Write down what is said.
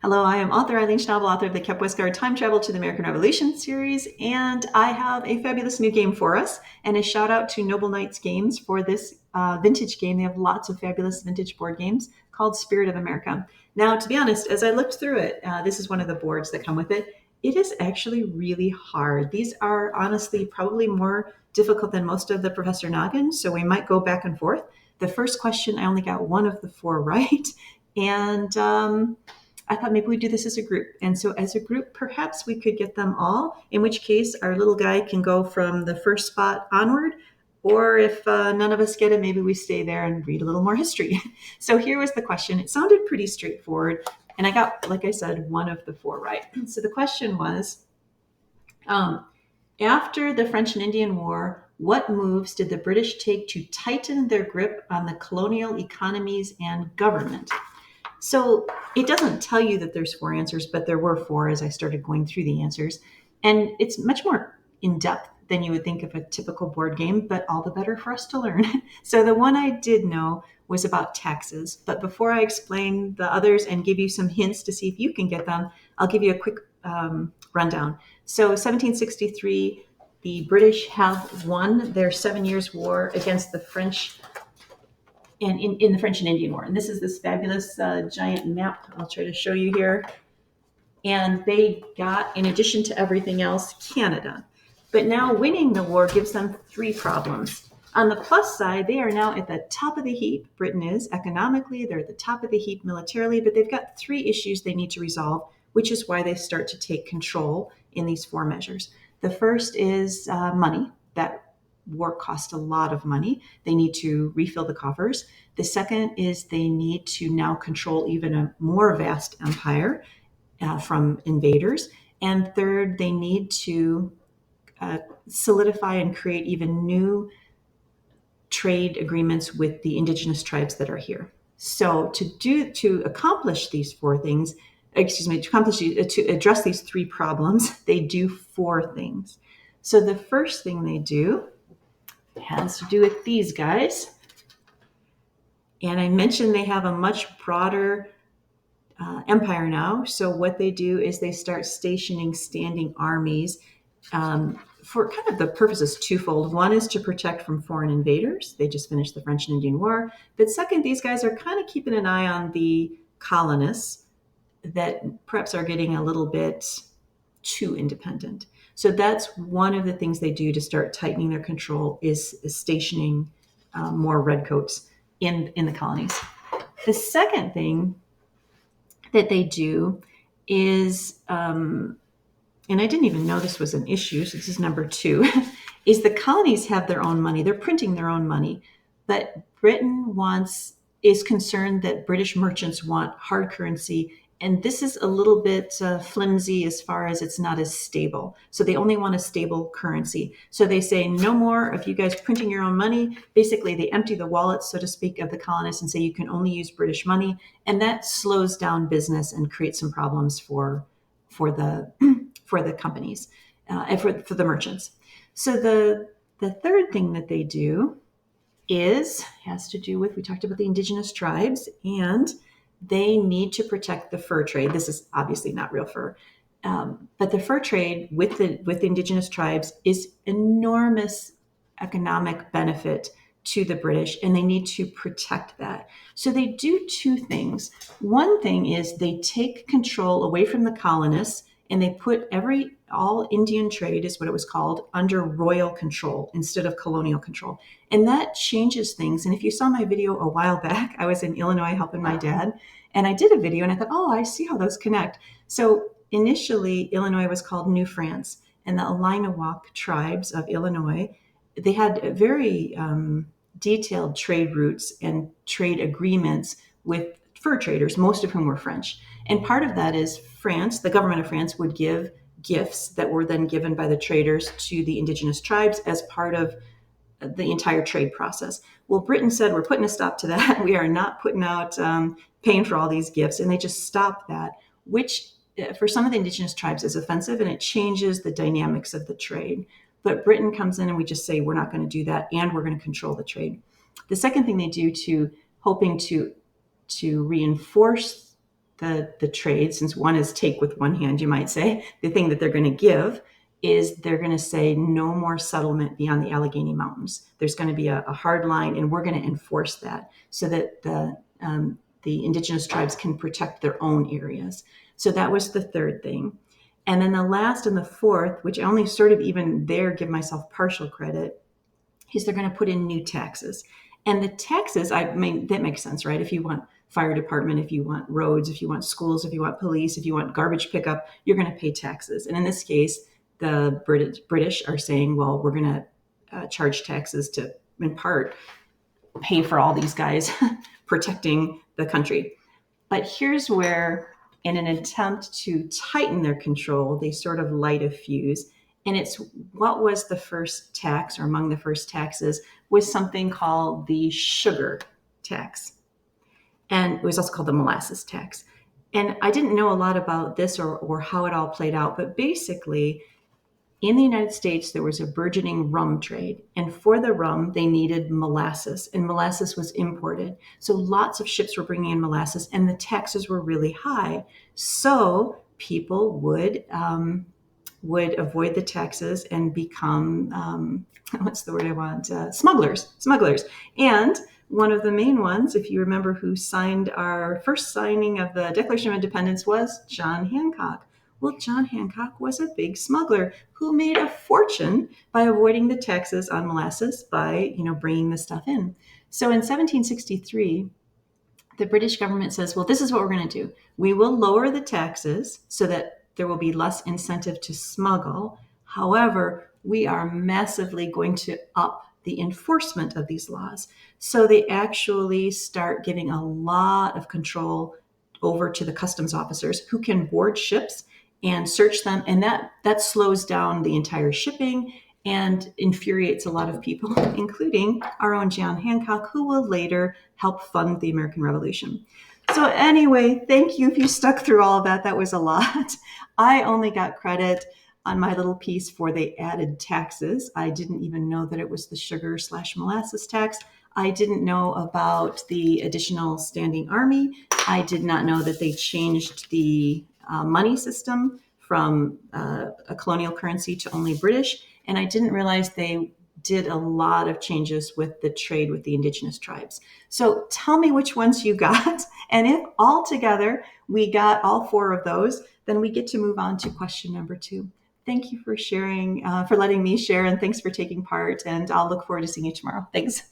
Hello, I am author Eileen Schnabel, author of the Kep Westgard Time Travel to the American Revolution series, and I have a fabulous new game for us, and a shout out to Noble Knights Games for this vintage game. They have lots of fabulous vintage board games called Spirit of America. Now, to be honest, as I looked through it, this is one of the boards that come with it. It is actually really hard. These are honestly probably more difficult than most of the Professor Noggin, so we might go back and forth. The first question, I only got one of the four right, and I thought maybe we'd do this as a group. And so as a group, perhaps we could get them all, in which case our little guy can go from the first spot onward. Or if none of us get it, maybe we stay there and read a little more history. So here was the question. It sounded pretty straightforward. And I got, like I said, one of the four right. So the question was, after the French and Indian War, what moves did the British take to tighten their grip on the colonial economies and government? So it doesn't tell you that there's four answers, but there were four as I started going through the answers. And it's much more in depth than you would think of a typical board game, but all the better for us to learn. So the one I did know was about taxes. But before I explain the others and give you some hints to see if you can get them, I'll give you a quick rundown. So 1763, the British have won their 7 Years' War against the French and in the French and Indian War. And this is this fabulous giant map I'll try to show you here. And they got, in addition to everything else, Canada. But now winning the war gives them three problems. On the plus side, they are now at the top of the heap. Britain is economically, they're at the top of the heap militarily, but they've got three issues they need to resolve, which is why they start to take control in these four measures. The first is money. That war cost a lot of money. They need to refill the coffers. The second is they need to now control even a more vast empire from invaders. And third, they need to solidify and create even new trade agreements with the indigenous tribes that are here. So to accomplish these four things, to address these three problems, they do four things. So the first thing they do has to do with these guys. And I mentioned they have a much broader empire now. So what they do is they start stationing standing armies for kind of the purposes twofold. One is to protect from foreign invaders. They just finished the French and Indian War. But second, these guys are kind of keeping an eye on the colonists that perhaps are getting a little bit too independent. So that's one of the things they do to start tightening their control is stationing more redcoats in the colonies. The second thing that they do is, and I didn't even know this was an issue, so this is number two, is the colonies have their own money. They're printing their own money. But Britain is concerned that British merchants want hard currency. And this is a little bit flimsy as far as it's not as stable. So they only want a stable currency. So they say, no more of you guys printing your own money. Basically, they empty the wallets, so to speak, of the colonists and say you can only use British money. And that slows down business and creates some problems for the companies, and for the merchants. So the third thing that they do has to do with, we talked about the indigenous tribes, and they need to protect the fur trade. This is obviously not real fur, but the fur trade with the indigenous tribes is enormous economic benefit to the British, and they need to protect that. So they do two things. One thing is they take control away from the colonists, and they put all Indian trade, is what it was called, under royal control instead of colonial control. And that changes things. And if you saw my video a while back, I was in Illinois helping my dad, and I did a video and I thought, oh, I see how those connect. So initially, Illinois was called New France, and the Illinois tribes of Illinois, they had very detailed trade routes and trade agreements with fur traders, most of whom were French. And part of that is France, the government of France, would give gifts that were then given by the traders to the indigenous tribes as part of the entire trade process. Well, Britain said, we're putting a stop to that. We are not putting out, paying for all these gifts. And they just stopped that, which for some of the indigenous tribes is offensive, and it changes the dynamics of the trade. But Britain comes in and we just say, we're not going to do that, and we're going to control the trade. The second thing they do hoping to reinforce the trade, since one is take with one hand, you might say, the thing that they're going to give is they're going to say no more settlement beyond the Allegheny Mountains. There's going to be a hard line, and we're going to enforce that so that the indigenous tribes can protect their own areas. So that was the third thing. And then the last and the fourth, which I only sort of even there give myself partial credit, is they're going to put in new taxes. And the taxes, I mean, that makes sense, right? If you want fire department, if you want roads, if you want schools, if you want police, if you want garbage pickup, you're going to pay taxes. And in this case, the British are saying, well, we're going to charge taxes to, in part, pay for all these guys protecting the country. But here's where, in an attempt to tighten their control, they sort of light a fuse. And it's what was the first tax, or among the first taxes, was something called the sugar tax. And it was also called the molasses tax. And I didn't know a lot about this or how it all played out, but basically, in the United States, there was a burgeoning rum trade. And for the rum, they needed molasses, and molasses was imported. So lots of ships were bringing in molasses, and the taxes were really high. So people would avoid the taxes and become, what's the word I want? Smugglers. And one of the main ones, if you remember, who signed our first signing of the Declaration of Independence was John Hancock. Well, John Hancock was a big smuggler who made a fortune by avoiding the taxes on molasses by, bringing the stuff in. So in 1763, the British government says, well, this is what we're going to do. We will lower the taxes so that there will be less incentive to smuggle. However, we are massively going to up the enforcement of these laws. So they actually start giving a lot of control over to the customs officers who can board ships and search them. And that slows down the entire shipping and infuriates a lot of people, including our own John Hancock, who will later help fund the American Revolution. So anyway, thank you if you stuck through all of that. That was a lot. I only got credit on my little piece for the added taxes. I didn't even know that it was the sugar/molasses tax. I didn't know about the additional standing army. I did not know that they changed the money system from a colonial currency to only British. And I didn't realize they did a lot of changes with the trade with the indigenous tribes. So tell me which ones you got. And if all together we got all four of those, then we get to move on to question number 2. Thank you for sharing, for letting me share, and thanks for taking part. And I'll look forward to seeing you tomorrow. Thanks.